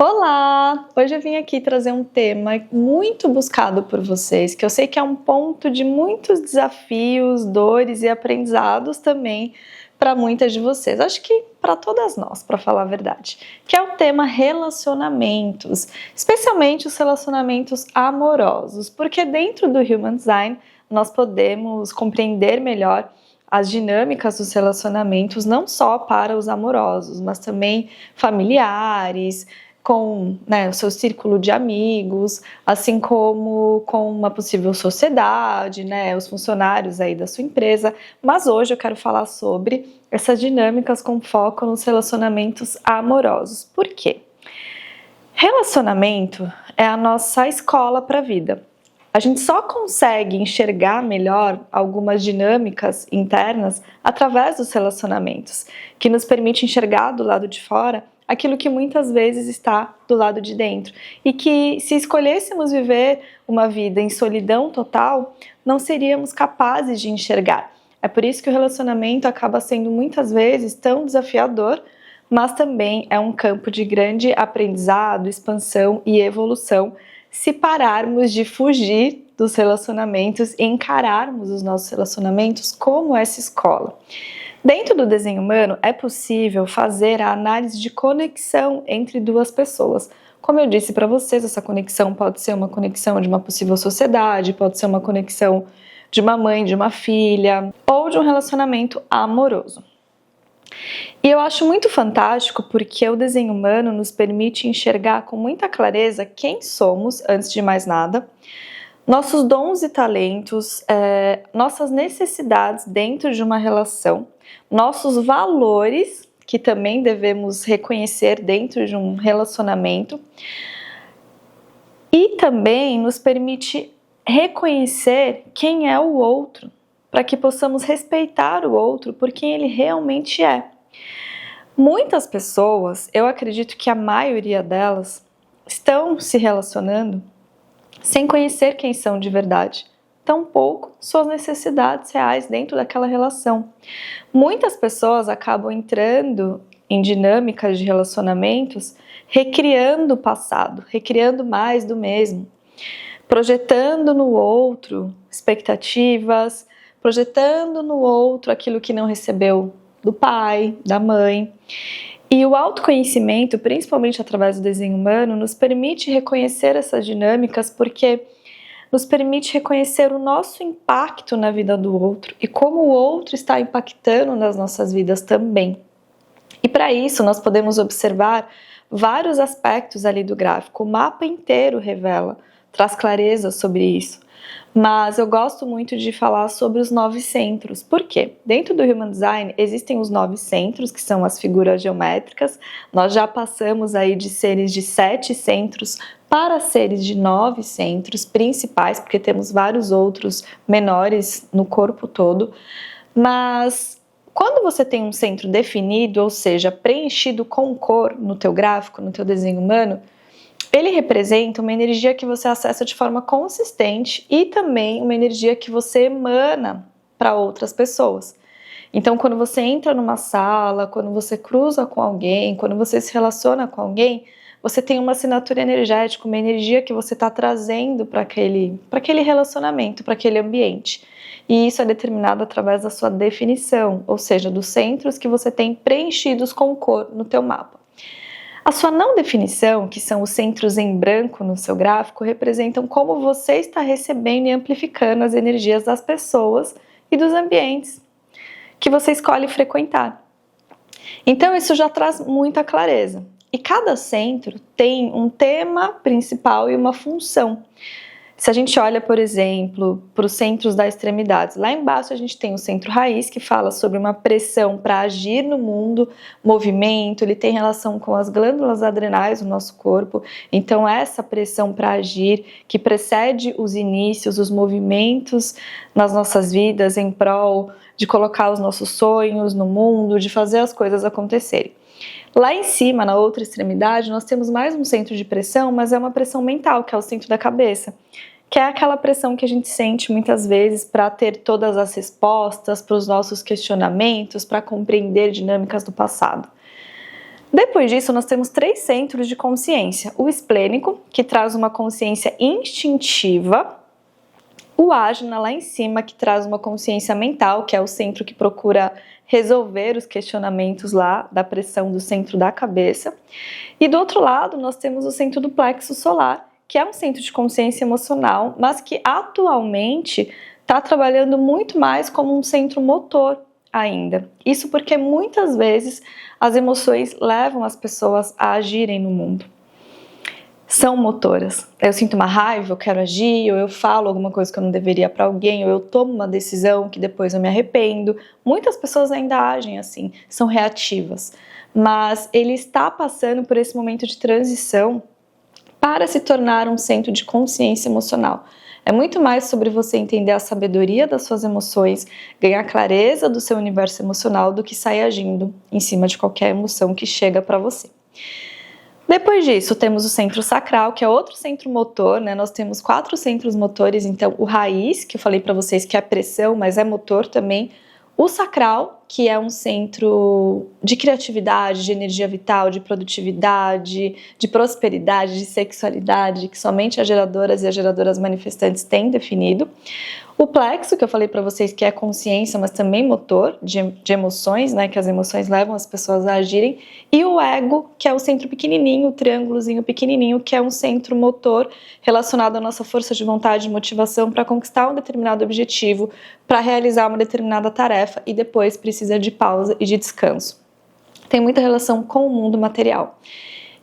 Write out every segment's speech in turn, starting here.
Olá! Hoje eu vim aqui trazer um tema muito buscado por vocês, que eu sei que é um ponto de muitos desafios, dores e aprendizados também para muitas de vocês. Acho que para todas nós, para falar a verdade, que é o tema relacionamentos, especialmente os relacionamentos amorosos, porque dentro do Human Design nós podemos compreender melhor as dinâmicas dos relacionamentos, não só para os amorosos, mas também familiares, com o seu círculo de amigos, assim como com uma possível sociedade, os funcionários aí da sua empresa. Mas hoje eu quero falar sobre essas dinâmicas com foco nos relacionamentos amorosos. Por quê? Relacionamento é a nossa escola para a vida. A gente só consegue enxergar melhor algumas dinâmicas internas através dos relacionamentos, que nos permite enxergar do lado de fora aquilo que muitas vezes está do lado de dentro. E que se escolhêssemos viver uma vida em solidão total, não seríamos capazes de enxergar. É por isso que o relacionamento acaba sendo muitas vezes tão desafiador, mas também é um campo de grande aprendizado, expansão e evolução, se pararmos de fugir dos relacionamentos e encararmos os nossos relacionamentos como essa escola. Dentro do desenho humano é possível fazer a análise de conexão entre duas pessoas. Como eu disse para vocês, essa conexão pode ser uma conexão de uma possível sociedade, pode ser uma conexão de uma mãe, de uma filha, ou de um relacionamento amoroso. E eu acho muito fantástico porque o desenho humano nos permite enxergar com muita clareza quem somos, antes de mais nada, nossos dons e talentos, nossas necessidades dentro de uma relação, nossos valores, que também devemos reconhecer dentro de um relacionamento, e também nos permite reconhecer quem é o outro, para que possamos respeitar o outro por quem ele realmente é. Muitas pessoas, eu acredito que a maioria delas, estão se relacionando sem conhecer quem são de verdade, tampouco suas necessidades reais dentro daquela relação. Muitas pessoas acabam entrando em dinâmicas de relacionamentos recriando o passado, recriando mais do mesmo, projetando no outro expectativas, projetando no outro aquilo que não recebeu do pai, da mãe. E o autoconhecimento, principalmente através do desenho humano, nos permite reconhecer essas dinâmicas porque nos permite reconhecer o nosso impacto na vida do outro e como o outro está impactando nas nossas vidas também. E para isso nós podemos observar vários aspectos ali do gráfico. O mapa inteiro revela, traz clareza sobre isso. Mas eu gosto muito de falar sobre os 9 centros. Por quê? Dentro do Human Design existem os 9 centros, que são as figuras geométricas. Nós já passamos aí de seres de 7 centros para seres de 9 centros principais, porque temos vários outros menores no corpo todo. Mas quando você tem um centro definido, ou seja, preenchido com cor no teu gráfico, no teu desenho humano, ele representa uma energia que você acessa de forma consistente e também uma energia que você emana para outras pessoas. Então, quando você entra numa sala, quando você cruza com alguém, quando você se relaciona com alguém, você tem uma assinatura energética, uma energia que você está trazendo para aquele relacionamento, para aquele ambiente. E isso é determinado através da sua definição, ou seja, dos centros que você tem preenchidos com cor no teu mapa. A sua não definição, que são os centros em branco no seu gráfico, representam como você está recebendo e amplificando as energias das pessoas e dos ambientes que você escolhe frequentar. Então isso já traz muita clareza. E cada centro tem um tema principal e uma função. Se a gente olha, por exemplo, para os centros das extremidades, lá embaixo a gente tem o centro raiz, que fala sobre uma pressão para agir no mundo, movimento, ele tem relação com as glândulas adrenais do nosso corpo, então essa pressão para agir, que precede os inícios, os movimentos nas nossas vidas em prol de colocar os nossos sonhos no mundo, de fazer as coisas acontecerem. Lá em cima, na outra extremidade, nós temos mais um centro de pressão, mas é uma pressão mental, que é o centro da cabeça, que é aquela pressão que a gente sente muitas vezes para ter todas as respostas para os nossos questionamentos, para compreender dinâmicas do passado. Depois disso, nós temos 3 centros de consciência. O esplênico, que traz uma consciência instintiva. O ágina, lá em cima, que traz uma consciência mental, que é o centro que procura resolver os questionamentos lá da pressão do centro da cabeça. E do outro lado, nós temos o centro do plexo solar, que é um centro de consciência emocional, mas que atualmente está trabalhando muito mais como um centro motor ainda. Isso porque muitas vezes as emoções levam as pessoas a agirem no mundo. São motoras. Eu sinto uma raiva, eu quero agir, ou eu falo alguma coisa que eu não deveria para alguém, ou eu tomo uma decisão que depois eu me arrependo. Muitas pessoas ainda agem assim, são reativas. Mas ele está passando por esse momento de transição para se tornar um centro de consciência emocional. É muito mais sobre você entender a sabedoria das suas emoções, ganhar clareza do seu universo emocional do que sair agindo em cima de qualquer emoção que chega para você. Depois disso, temos o centro sacral, que é outro centro motor, né? Nós temos 4 centros motores, então o raiz, que eu falei para vocês que é pressão, mas é motor também. O sacral, que é um centro de criatividade, de energia vital, de produtividade, de prosperidade, de sexualidade, que somente as geradoras e as geradoras manifestantes têm definido. O plexo, que eu falei para vocês que é consciência, mas também motor de emoções, né, que as emoções levam as pessoas a agirem. E o ego, que é o centro pequenininho, o triângulozinho pequenininho, que é um centro motor relacionado à nossa força de vontade e motivação para conquistar um determinado objetivo, para realizar uma determinada tarefa e depois precisa de pausa e de descanso. Tem muita relação com o mundo material.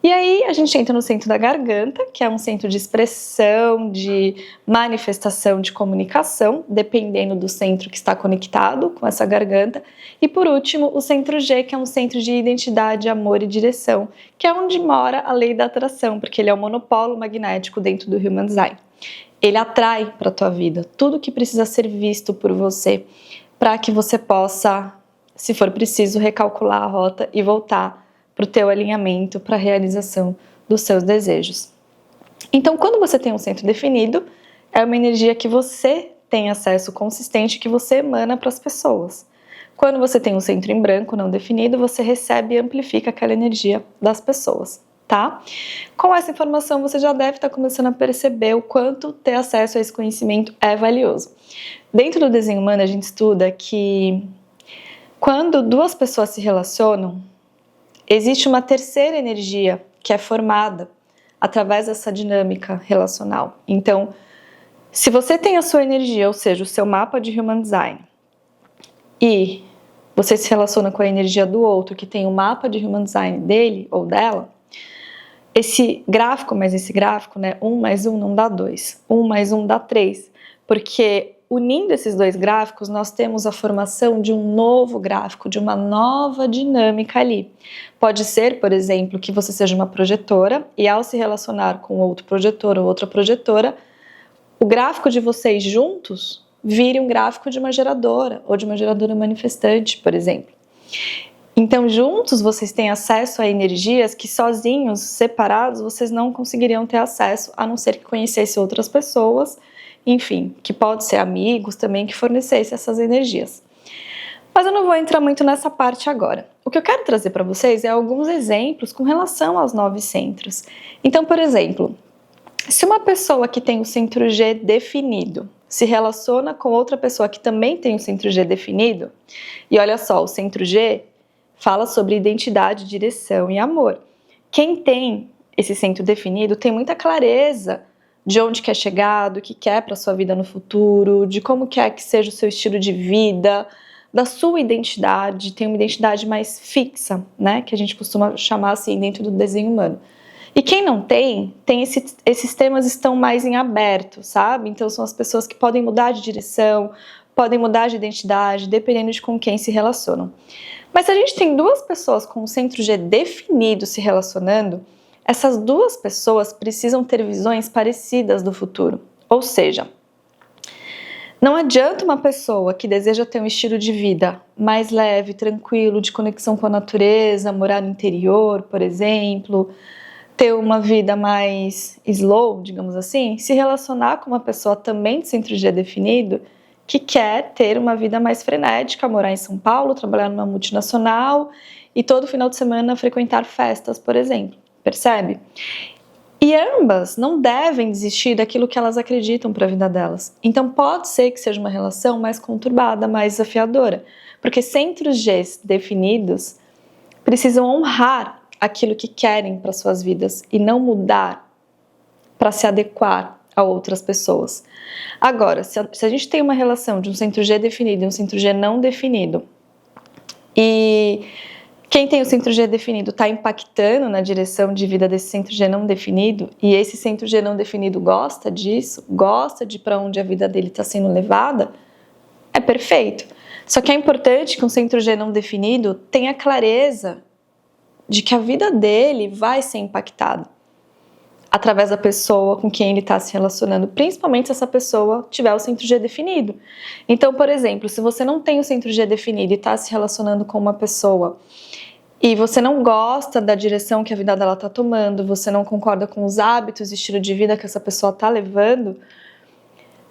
E aí a gente entra no centro da garganta, que é um centro de expressão, de manifestação, de comunicação, dependendo do centro que está conectado com essa garganta. E por último, o centro G, que é um centro de identidade, amor e direção, que é onde mora a lei da atração, porque ele é o monopolo magnético dentro do Human Design. Ele atrai para a tua vida tudo que precisa ser visto por você, para que você possa, se for preciso, recalcular a rota e voltar para o teu alinhamento, para a realização dos seus desejos. Então, quando você tem um centro definido, é uma energia que você tem acesso consistente, que você emana para as pessoas. Quando você tem um centro em branco não definido, você recebe e amplifica aquela energia das pessoas, tá? Com essa informação, você já deve estar começando a perceber o quanto ter acesso a esse conhecimento é valioso. Dentro do desenho humano, a gente estuda que quando 2 pessoas se relacionam, existe uma terceira energia que é formada através dessa dinâmica relacional. Então, se você tem a sua energia, ou seja, o seu mapa de Human Design, e você se relaciona com a energia do outro que tem o mapa de Human Design dele ou dela, esse gráfico, né, 1 mais 1 não dá 2, 1 mais 1 dá 3, porque unindo esses 2 gráficos, nós temos a formação de um novo gráfico, de uma nova dinâmica ali. Pode ser, por exemplo, que você seja uma projetora e ao se relacionar com outro projetor ou outra projetora, o gráfico de vocês juntos vire um gráfico de uma geradora ou de uma geradora manifestante, por exemplo. Então, juntos vocês têm acesso a energias que sozinhos, separados, vocês não conseguiriam ter acesso, a não ser que conhecessem outras pessoas, enfim, que pode ser amigos também que fornecessem essas energias. Mas eu não vou entrar muito nessa parte agora. O que eu quero trazer para vocês é alguns exemplos com relação aos 9 centros. Então, por exemplo, se uma pessoa que tem o centro G definido se relaciona com outra pessoa que também tem o centro G definido, e olha só, o centro G fala sobre identidade, direção e amor. Quem tem esse centro definido tem muita clareza de onde quer chegar, do que quer para a sua vida no futuro, de como quer que seja o seu estilo de vida, da sua identidade, tem uma identidade mais fixa, né, que a gente costuma chamar assim dentro do desenho humano. E quem não tem esses temas estão mais em aberto, sabe? Então são as pessoas que podem mudar de direção, podem mudar de identidade, dependendo de com quem se relacionam. Mas se a gente tem 2 pessoas com o centro G definido se relacionando, essas 2 pessoas precisam ter visões parecidas do futuro. Ou seja, não adianta uma pessoa que deseja ter um estilo de vida mais leve, tranquilo, de conexão com a natureza, morar no interior, por exemplo, ter uma vida mais slow, digamos assim, se relacionar com uma pessoa também de centro G definido, que quer ter uma vida mais frenética, morar em São Paulo, trabalhar numa multinacional e todo final de semana frequentar festas, por exemplo. Percebe? E ambas não devem desistir daquilo que elas acreditam para a vida delas. Então pode ser que seja uma relação mais conturbada, mais desafiadora, porque centros G definidos precisam honrar aquilo que querem para suas vidas e não mudar para se adequar a outras pessoas. Agora, se a gente tem uma relação de um centro G definido e um centro G não definido, e quem tem o centro G definido está impactando na direção de vida desse centro G não definido, e esse centro G não definido gosta disso, gosta de para onde a vida dele está sendo levada, é perfeito. Só que é importante que um centro G não definido tenha clareza de que a vida dele vai ser impactada através da pessoa com quem ele está se relacionando, principalmente se essa pessoa tiver o centro G definido. Então, por exemplo, se você não tem o centro G definido e está se relacionando com uma pessoa e você não gosta da direção que a vida dela está tomando, você não concorda com os hábitos e estilo de vida que essa pessoa está levando,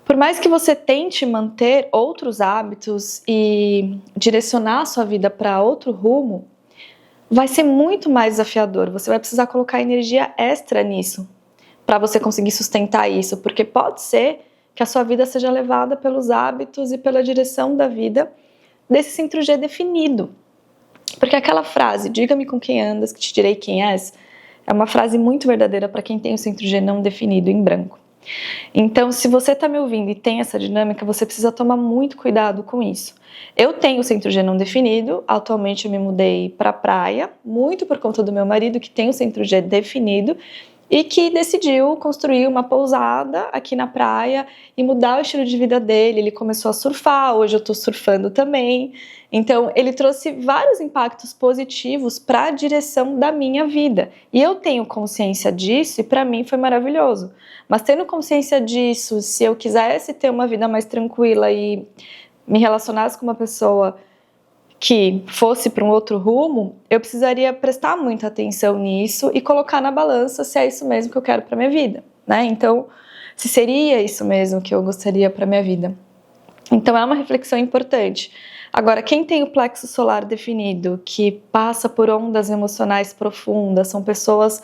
por mais que você tente manter outros hábitos e direcionar a sua vida para outro rumo, vai ser muito mais desafiador. Você vai precisar colocar energia extra nisso para você conseguir sustentar isso, porque pode ser que a sua vida seja levada pelos hábitos e pela direção da vida desse centro G definido. Porque aquela frase, diga-me com quem andas que te direi quem és, é uma frase muito verdadeira para quem tem o centro G não definido em branco. Então, se você está me ouvindo e tem essa dinâmica, você precisa tomar muito cuidado com isso. Eu tenho o centro G não definido, atualmente eu me mudei para a praia, muito por conta do meu marido que tem o centro G definido e que decidiu construir uma pousada aqui na praia e mudar o estilo de vida dele. Ele começou a surfar, hoje eu estou surfando também. Então, ele trouxe vários impactos positivos para a direção da minha vida. E eu tenho consciência disso e para mim foi maravilhoso. Mas tendo consciência disso, se eu quisesse ter uma vida mais tranquila e me relacionasse com uma pessoa que fosse para um outro rumo, eu precisaria prestar muita atenção nisso e colocar na balança se é isso mesmo que eu quero para minha vida, né? Então, se seria isso mesmo que eu gostaria para minha vida. Então, é uma reflexão importante. Agora, quem tem o plexo solar definido, que passa por ondas emocionais profundas, são pessoas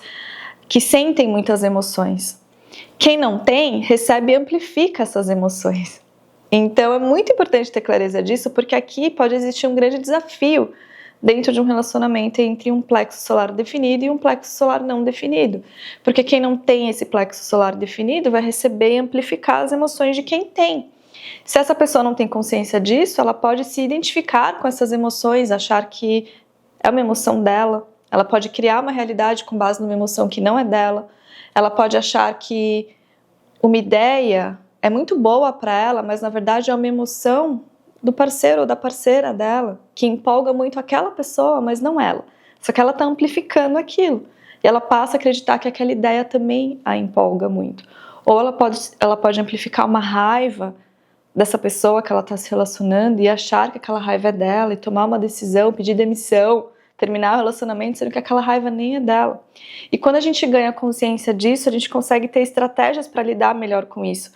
que sentem muitas emoções. Quem não tem, recebe e amplifica essas emoções. Então, é muito importante ter clareza disso, porque aqui pode existir um grande desafio dentro de um relacionamento entre um plexo solar definido e um plexo solar não definido. Porque quem não tem esse plexo solar definido vai receber e amplificar as emoções de quem tem. Se essa pessoa não tem consciência disso, ela pode se identificar com essas emoções, achar que é uma emoção dela, ela pode criar uma realidade com base numa emoção que não é dela, ela pode achar que uma ideia é muito boa para ela, mas na verdade é uma emoção do parceiro ou da parceira dela, que empolga muito aquela pessoa, mas não ela. Só que ela está amplificando aquilo. E ela passa a acreditar que aquela ideia também a empolga muito. Ou ela pode amplificar uma raiva dessa pessoa que ela está se relacionando e achar que aquela raiva é dela e tomar uma decisão, pedir demissão, terminar o relacionamento, sendo que aquela raiva nem é dela. E quando a gente ganha consciência disso, a gente consegue ter estratégias para lidar melhor com isso.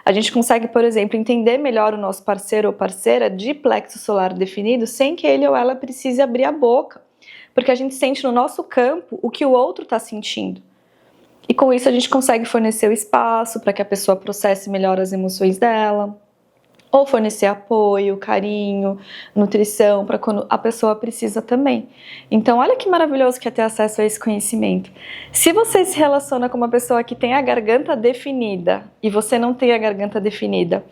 A gente consegue, por exemplo, entender melhor o nosso parceiro ou parceira de plexo solar definido sem que ele ou ela precise abrir a boca, porque a gente sente no nosso campo o que o outro está sentindo. E com isso a gente consegue fornecer o espaço para que a pessoa processe melhor as emoções dela, ou fornecer apoio, carinho, nutrição para quando a pessoa precisa também. Então, olha que maravilhoso que é ter acesso a esse conhecimento. Se você se relaciona com uma pessoa que tem a garganta definida e você não tem a garganta definida,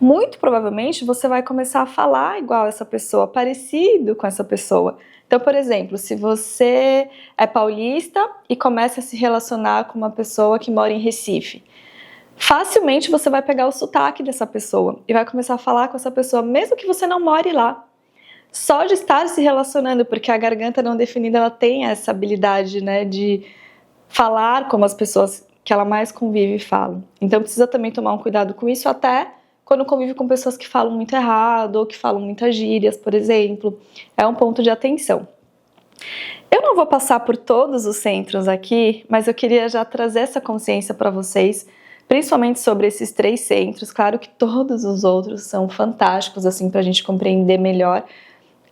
muito provavelmente você vai começar a falar igual essa pessoa, parecido com essa pessoa. Então, por exemplo, se você é paulista e começa a se relacionar com uma pessoa que mora em Recife, facilmente você vai pegar o sotaque dessa pessoa e vai começar a falar com essa pessoa, mesmo que você não more lá. Só de estar se relacionando, porque a garganta não definida ela tem essa habilidade, né, de falar como as pessoas que ela mais convive falam. Então precisa também tomar um cuidado com isso, até quando convive com pessoas que falam muito errado ou que falam muitas gírias, por exemplo. É um ponto de atenção. Eu não vou passar por todos os centros aqui, mas eu queria já trazer essa consciência para vocês, principalmente sobre esses 3 centros. Claro que todos os outros são fantásticos, assim, para a gente compreender melhor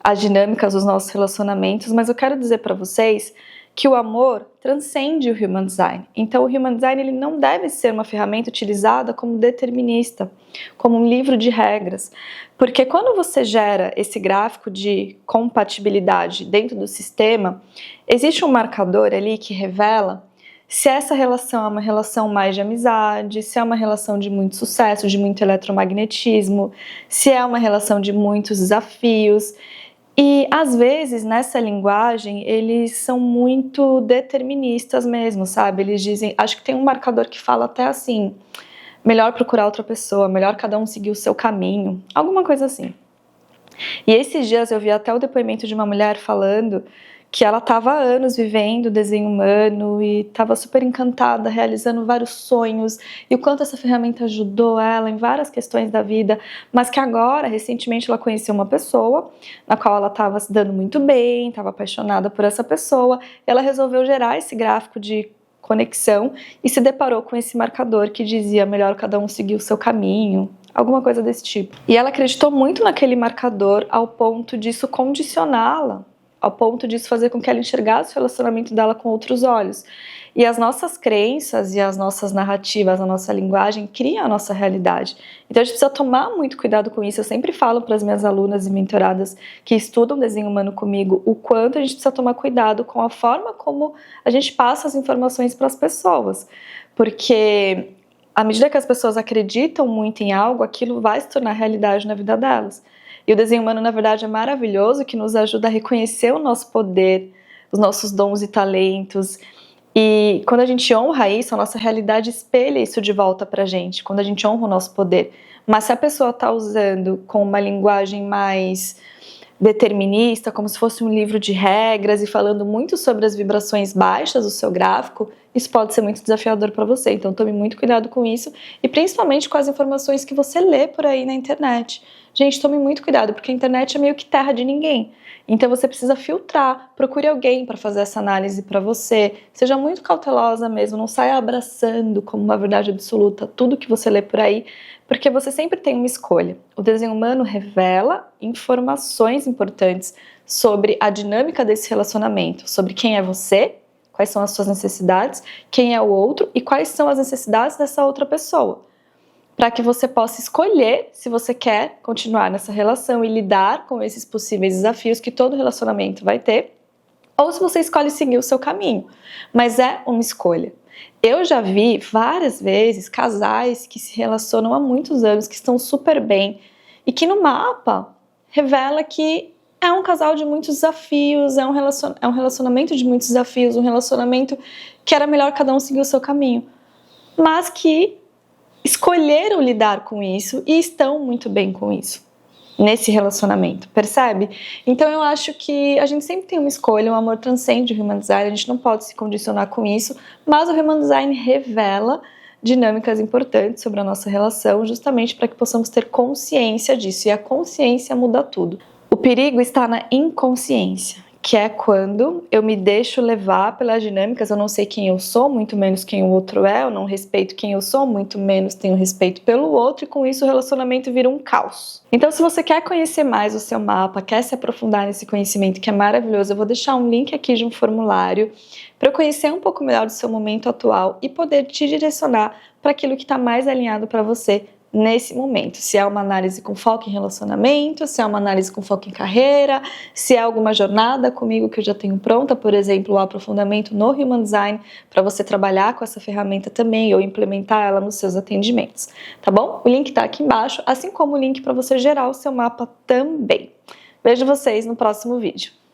as dinâmicas dos nossos relacionamentos, mas eu quero dizer para vocês que o amor transcende o Human Design. Então o Human Design ele não deve ser uma ferramenta utilizada como determinista, como um livro de regras, porque quando você gera esse gráfico de compatibilidade dentro do sistema, existe um marcador ali que revela se essa relação é uma relação mais de amizade, se é uma relação de muito sucesso, de muito eletromagnetismo, se é uma relação de muitos desafios. E às vezes nessa linguagem eles são muito deterministas mesmo, sabe? Eles dizem, acho que tem um marcador que fala até assim, melhor procurar outra pessoa, melhor cada um seguir o seu caminho, alguma coisa assim. E esses dias eu vi até o depoimento de uma mulher falando que ela estava há anos vivendo desenho humano e estava super encantada, realizando vários sonhos, e o quanto essa ferramenta ajudou ela em várias questões da vida, mas que agora, recentemente, ela conheceu uma pessoa na qual ela estava se dando muito bem, estava apaixonada por essa pessoa, e ela resolveu gerar esse gráfico de conexão e se deparou com esse marcador que dizia melhor cada um seguir o seu caminho, alguma coisa desse tipo. E ela acreditou muito naquele marcador ao ponto disso condicioná-la, ao ponto disso fazer com que ela enxergasse o relacionamento dela com outros olhos. E as nossas crenças e as nossas narrativas, a nossa linguagem criam a nossa realidade. Então a gente precisa tomar muito cuidado com isso. Eu sempre falo para as minhas alunas e mentoradas que estudam desenho humano comigo o quanto a gente precisa tomar cuidado com a forma como a gente passa as informações para as pessoas. Porque à medida que as pessoas acreditam muito em algo, aquilo vai se tornar realidade na vida delas. E o desenho humano, na verdade, é maravilhoso, que nos ajuda a reconhecer o nosso poder, os nossos dons e talentos. E quando a gente honra isso, a nossa realidade espelha isso de volta pra gente, quando a gente honra o nosso poder. Mas se a pessoa está usando com uma linguagem mais determinista, como se fosse um livro de regras e falando muito sobre as vibrações baixas do seu gráfico, isso pode ser muito desafiador para você. Então tome muito cuidado com isso e principalmente com as informações que você lê por aí na internet. Gente, tome muito cuidado, porque a internet é meio que terra de ninguém. Então você precisa filtrar, procure alguém para fazer essa análise para você. Seja muito cautelosa mesmo, não saia abraçando como uma verdade absoluta tudo que você lê por aí, porque você sempre tem uma escolha. O desenho humano revela informações importantes sobre a dinâmica desse relacionamento, sobre quem é você, quais são as suas necessidades, quem é o outro e quais são as necessidades dessa outra pessoa, para que você possa escolher se você quer continuar nessa relação e lidar com esses possíveis desafios que todo relacionamento vai ter, ou se você escolhe seguir o seu caminho. Mas é uma escolha. Eu já vi várias vezes casais que se relacionam há muitos anos, que estão super bem, e que no mapa revela que é um casal de muitos desafios, é um relacionamento de muitos desafios, um relacionamento que era melhor cada um seguir o seu caminho, mas que escolheram lidar com isso e estão muito bem com isso, nesse relacionamento, percebe? Então eu acho que a gente sempre tem uma escolha, o amor transcende o Human Design, a gente não pode se condicionar com isso, mas o Human Design revela dinâmicas importantes sobre a nossa relação, justamente para que possamos ter consciência disso, e a consciência muda tudo. O perigo está na inconsciência, que é quando eu me deixo levar pelas dinâmicas, eu não sei quem eu sou, muito menos quem o outro é, eu não respeito quem eu sou, muito menos tenho respeito pelo outro, e com isso o relacionamento vira um caos. Então, se você quer conhecer mais o seu mapa, quer se aprofundar nesse conhecimento que é maravilhoso, eu vou deixar um link aqui de um formulário para conhecer um pouco melhor do seu momento atual e poder te direcionar para aquilo que está mais alinhado para você nesse momento, se é uma análise com foco em relacionamento, se é uma análise com foco em carreira, se é alguma jornada comigo que eu já tenho pronta, por exemplo, o aprofundamento no Human Design, para você trabalhar com essa ferramenta também ou implementar ela nos seus atendimentos, tá bom? O link tá aqui embaixo, assim como o link para você gerar o seu mapa também. Vejo vocês no próximo vídeo.